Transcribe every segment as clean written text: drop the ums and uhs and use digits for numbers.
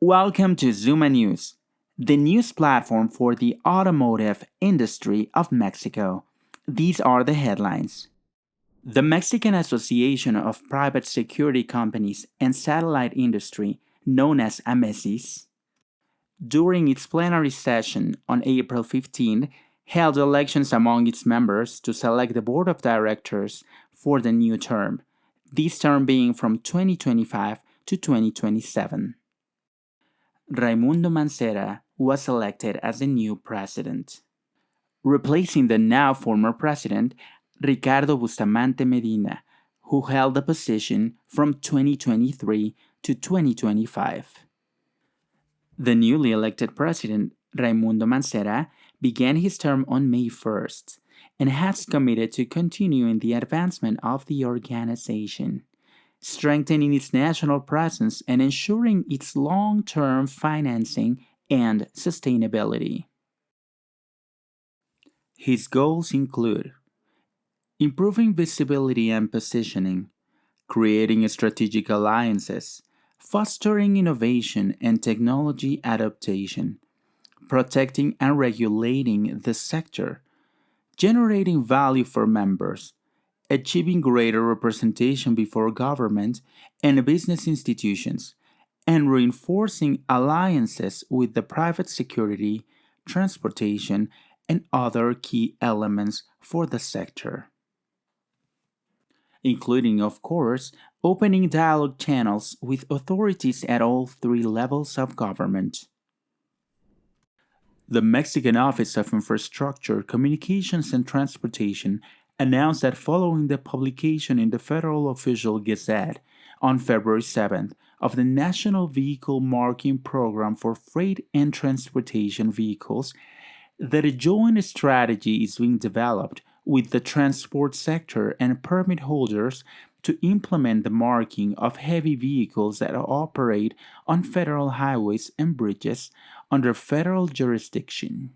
Welcome to SuMA News, the news platform for the automotive industry of Mexico. These are the headlines. The Mexican Association of Private Security Companies and Satellite Industry, known as AMESIS, during its plenary session on April 15, held elections among its members to select the board of directors for the new term, this term being from 2025 to 2027. Raimundo Mancera was elected as the new president, replacing the now former president, Ricardo Bustamante Medina, who held the position from 2023 to 2025. The newly elected president, Raimundo Mancera, began his term on May 1st and has committed to continuing the advancement of the organization, strengthening its national presence and ensuring its long-term financing and sustainability. His goals include improving visibility and positioning, creating strategic alliances, fostering innovation and technology adaptation, protecting and regulating the sector, generating value for members, achieving greater representation before government and business institutions, and reinforcing alliances with the private security, transportation, and other key elements for the sector, including, of course, opening dialogue channels with authorities at all three levels of government. The Mexican Office of Infrastructure, Communications and Transportation announced that following the publication in the Federal Official Gazette on February 7th of the National Vehicle Marking Program for Freight and Transportation Vehicles, that a joint strategy is being developed with the transport sector and permit holders to implement the marking of heavy vehicles that operate on federal highways and bridges under federal jurisdiction.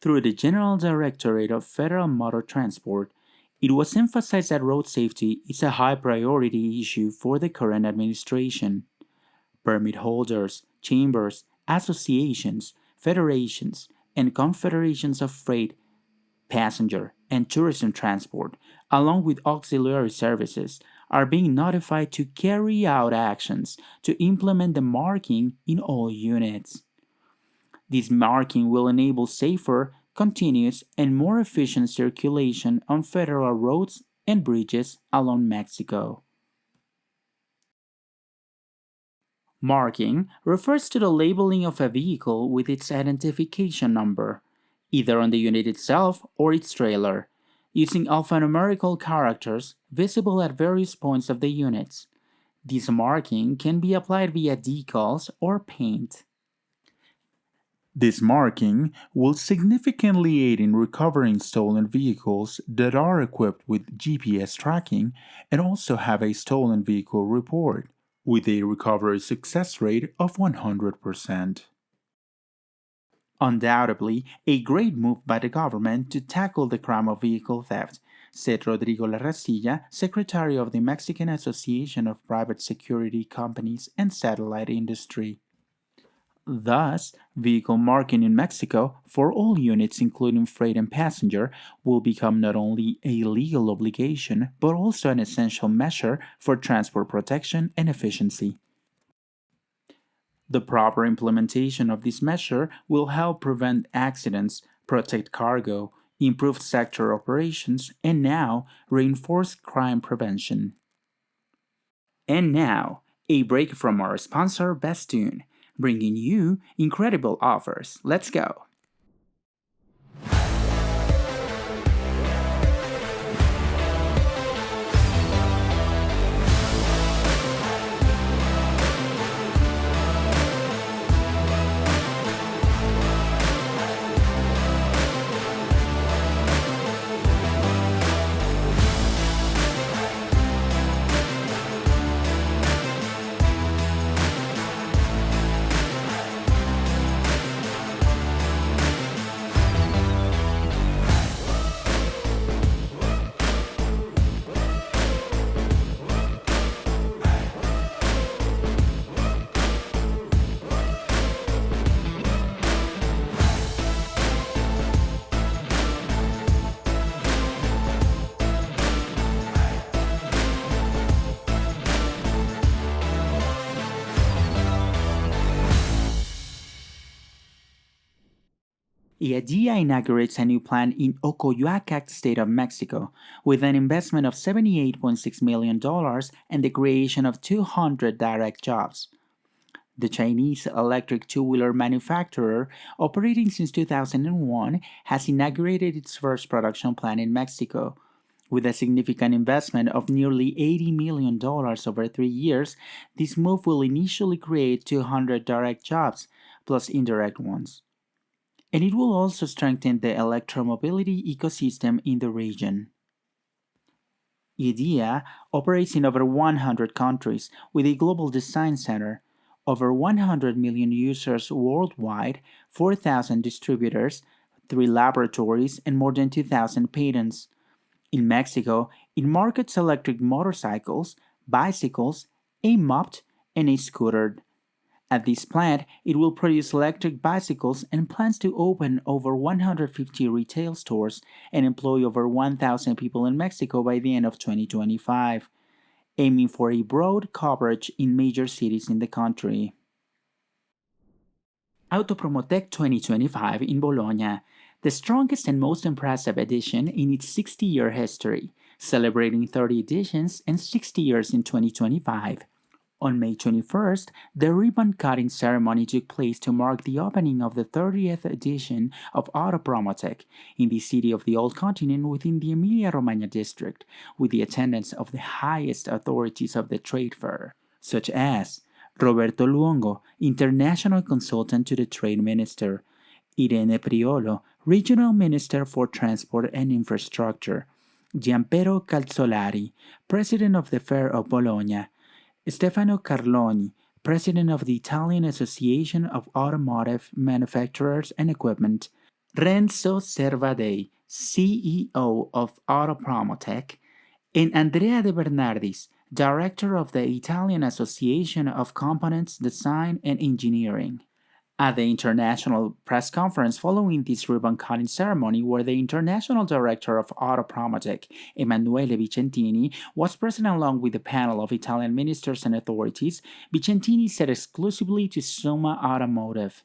Through the General Directorate of Federal Motor Transport, it was emphasized that road safety is a high priority issue for the current administration. Permit holders, chambers, associations, federations, and confederations of freight, passenger, and tourism transport, along with auxiliary services, are being notified to carry out actions to implement the marking in all units. This marking will enable safer, continuous, and more efficient circulation on federal roads and bridges along Mexico. Marking refers to the labeling of a vehicle with its identification number, either on the unit itself or its trailer, using alphanumerical characters visible at various points of the units. This marking can be applied via decals or paint. This marking will significantly aid in recovering stolen vehicles that are equipped with GPS tracking and also have a stolen vehicle report, with a recovery success rate of 100%. Undoubtedly, a great move by the government to tackle the crime of vehicle theft, said Rodrigo Larracilla, Secretary of the Mexican Association of Private Security Companies and Satellite Industry. Thus, vehicle marking in Mexico for all units including freight and passenger will become not only a legal obligation but also an essential measure for transport protection and efficiency. The proper implementation of this measure will help prevent accidents, protect cargo, improve sector operations, and now reinforce crime prevention. And now, a break from our sponsor Bestune, bringing you incredible offers. Let's go! Yadea inaugurates a new plant in Ocoyoacac, state of Mexico, with an investment of $78.6 million and the creation of 200 direct jobs. The Chinese electric two-wheeler manufacturer, operating since 2001, has inaugurated its first production plant in Mexico. With a significant investment of nearly $80 million over 3 years, this move will initially create 200 direct jobs, plus indirect ones. And it will also strengthen the electromobility ecosystem in the region. Yadea operates in over 100 countries with a global design center, over 100 million users worldwide, 4,000 distributors, 3 laboratories, and more than 2,000 patents. In Mexico, it markets electric motorcycles, bicycles, a moped, and a scooter. At this plant, it will produce electric bicycles and plans to open over 150 retail stores and employ over 1,000 people in Mexico by the end of 2025, aiming for a broad coverage in major cities in the country. Autopromotec 2025 in Bologna, the strongest and most impressive edition in its 60-year history, celebrating 30 editions and 60 years in 2025. On May 21st, the ribbon-cutting ceremony took place to mark the opening of the 30th edition of Autopromotec in the city of the Old Continent within the Emilia-Romagna district, with the attendance of the highest authorities of the trade fair, such as Roberto Luongo, International Consultant to the Trade Minister, Irene Priolo, Regional Minister for Transport and Infrastructure, Gianpiero Calzolari, President of the Fair of Bologna, Stefano Carloni, President of the Italian Association of Automotive Manufacturers and Equipment, Renzo Servadei, CEO of Autopromotec, and Andrea De Bernardis, Director of the Italian Association of Components Design and Engineering. At the international press conference following this ribbon-cutting ceremony, where the international director of Autopromotec, Emanuele Vicentini, was present along with a panel of Italian ministers and authorities, Vicentini said exclusively to SuMA Automotive,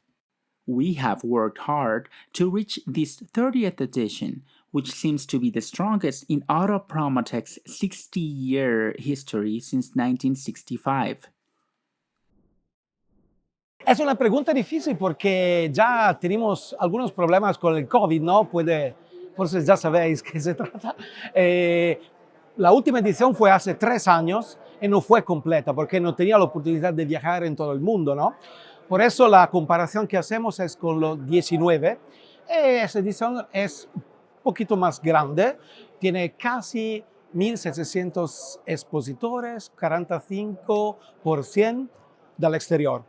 "We have worked hard to reach this 30th edition, which seems to be the strongest in Autopromotec's 60-year history since 1965. Es una pregunta difícil porque ya tenemos algunos problemas con el COVID, ¿no? Por eso ya sabéis qué se trata. La última edición fue hace 3 años y no fue completa porque no tenía la oportunidad de viajar en todo el mundo, ¿no? Por eso la comparación que hacemos es con los 19. Esa edición es un poquito más grande, tiene casi 1.700 expositores, 45% del exterior.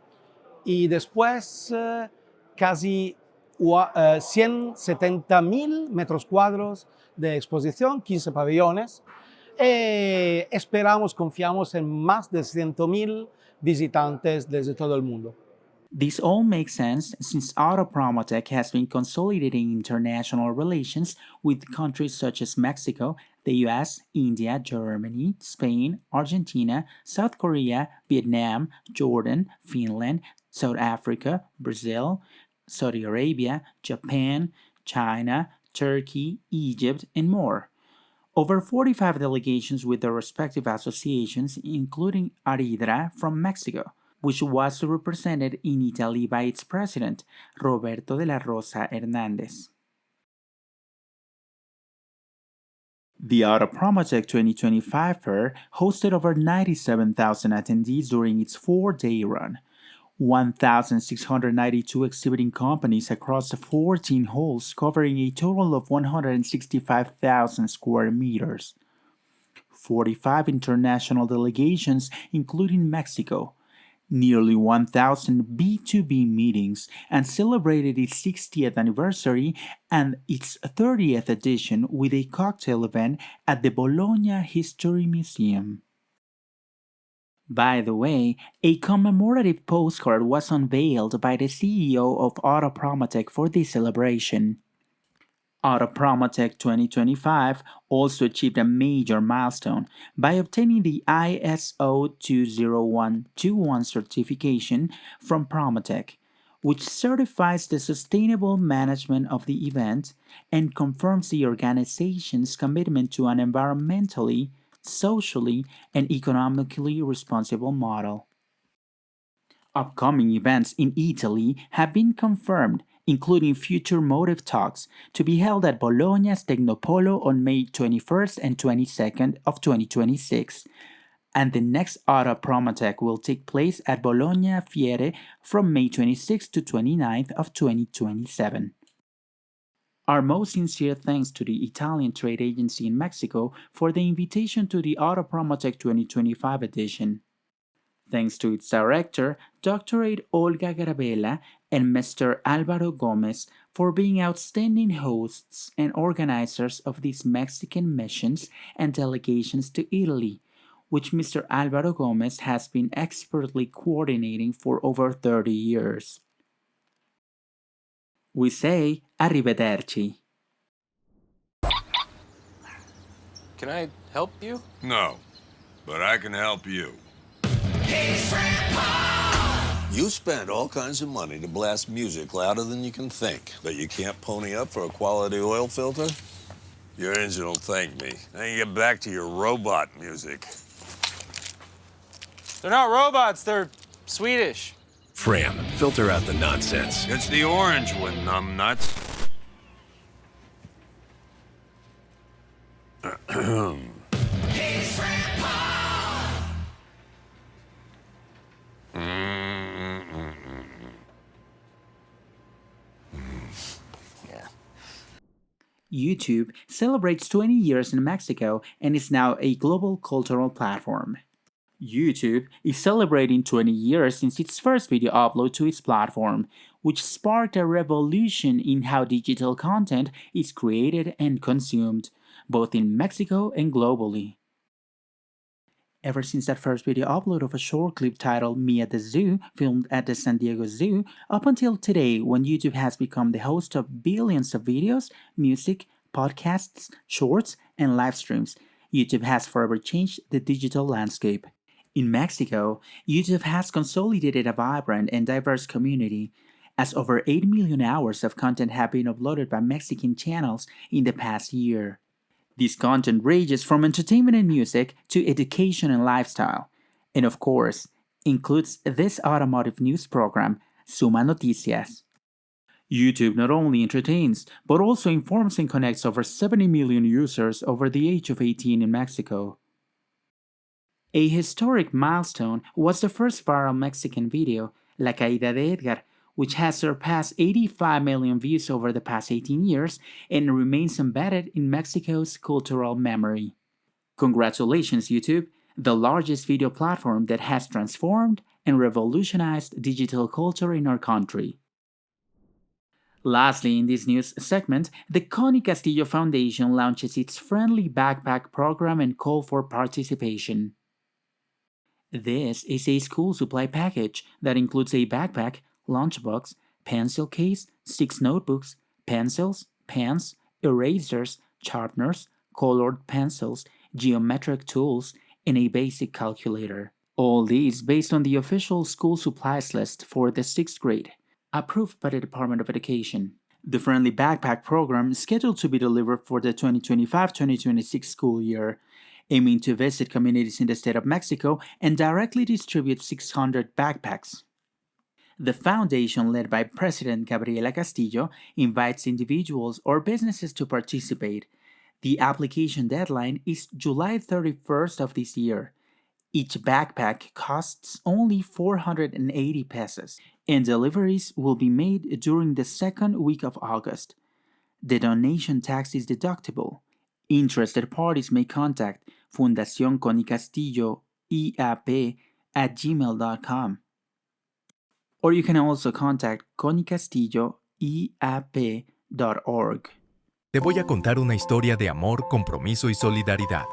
Y después casi 170.000 metros cuadrados de exposición, 15 pabellones. Confiamos en más de 100.000 visitantes desde todo el mundo. This all makes sense since Autopromotec has been consolidating international relations with countries such as Mexico, the US, India, Germany, Spain, Argentina, South Korea, Vietnam, Jordan, Finland, South Africa, Brazil, Saudi Arabia, Japan, China, Turkey, Egypt, and more. Over 45 delegations with their respective associations, including Aridra from Mexico, which was represented in Italy by its president, Roberto de la Rosa Hernández. The Autopromotec 2025 fair hosted over 97,000 attendees during its 4-day run. 1,692 exhibiting companies across 14 halls covering a total of 165,000 square meters. 45 international delegations, including Mexico, nearly 1,000 B2B meetings, and celebrated its 60th anniversary and its 30th edition with a cocktail event at the Bolonia History Museum. By the way, a commemorative postcard was unveiled by the CEO of Autopromotec for this celebration. Autopromotec 2025 also achieved a major milestone by obtaining the ISO 20121 certification from Promotec, which certifies the sustainable management of the event and confirms the organization's commitment to an environmentally, socially, and economically responsible model. Upcoming events in Italy have been confirmed, including future motive talks to be held at Bologna's Tecnopolo on May 21st and 22nd of 2026, and the next Autopromotec will take place at Bologna Fiere from May 26th to 29th of 2027. Our most sincere thanks to the Italian Trade Agency in Mexico for the invitation to the Autopromotec 2025 edition. Thanks to its director, Dr. Olga Garabella, and Mr. Álvaro Gómez for being outstanding hosts and organizers of these Mexican missions and delegations to Italy, which Mr. Álvaro Gómez has been expertly coordinating for over 30 years. We say arrivederci. Can I help you? No, but I can help you. You spent all kinds of money to blast music louder than you can think, but you can't pony up for a quality oil filter? Your engine will thank me. Now you get back to your robot music. They're not robots, they're Swedish. Fram, filter out the nonsense. It's the orange one, numbnuts. YouTube celebrates 20 years in Mexico and is now a global cultural platform. YouTube is celebrating 20 years since its first video upload to its platform, which sparked a revolution in how digital content is created and consumed, both in Mexico and globally. Ever since that first video upload of a short clip titled Me at the Zoo, filmed at the San Diego Zoo, up until today when YouTube has become the host of billions of videos, music, podcasts, shorts, and live streams, YouTube has forever changed the digital landscape. In Mexico, YouTube has consolidated a vibrant and diverse community, as over 8 million hours of content have been uploaded by Mexican channels in the past year. This content ranges from entertainment and music to education and lifestyle, and of course, includes this automotive news program, SuMA Noticias. YouTube not only entertains, but also informs and connects over 70 million users over the age of 18 in Mexico. A historic milestone was the first viral Mexican video, La Caída de Edgar, which has surpassed 85 million views over the past 18 years and remains embedded in Mexico's cultural memory. Congratulations, YouTube, the largest video platform that has transformed and revolutionized digital culture in our country. Lastly, in this news segment, the Connie Castillo Foundation launches its Friendly Backpack program and call for participation. This is a school supply package that includes a backpack, lunchbox, pencil case, 6 notebooks, pencils, pens, erasers, sharpeners, colored pencils, geometric tools, and a basic calculator. All these based on the official school supplies list for the 6th grade, approved by the Department of Education. The Friendly Backpack program is scheduled to be delivered for the 2025-2026 school year, aiming to visit communities in the state of Mexico and directly distribute 600 backpacks. The foundation, led by President Gabriela Castillo, invites individuals or businesses to participate. The application deadline is July 31st of this year. Each backpack costs only 480 pesos, and deliveries will be made during the second week of August. The donation tax is deductible. Interested parties may contact Fundación Connie Castillo IAP at gmail.com. Or you can also contact conniecastilloiap.org. Te voy a contar una historia de amor, compromiso y solidaridad.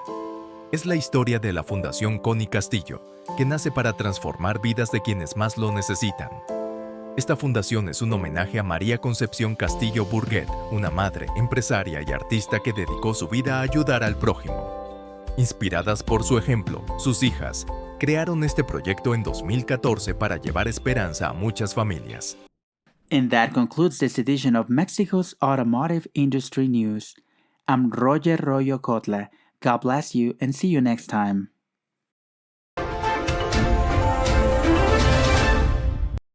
Es la historia de la Fundación Connie Castillo, que nace para transformar vidas de quienes más lo necesitan. Esta fundación es un homenaje a María Concepción Castillo Burguet, una madre, empresaria y artista que dedicó su vida a ayudar al prójimo. Inspiradas por su ejemplo, sus hijas crearon este proyecto en 2014 para llevar esperanza a muchas familias. And that concludes this edition of Mexico's Automotive Industry News. I'm Roger Royo Kotla. God bless you and see you next time.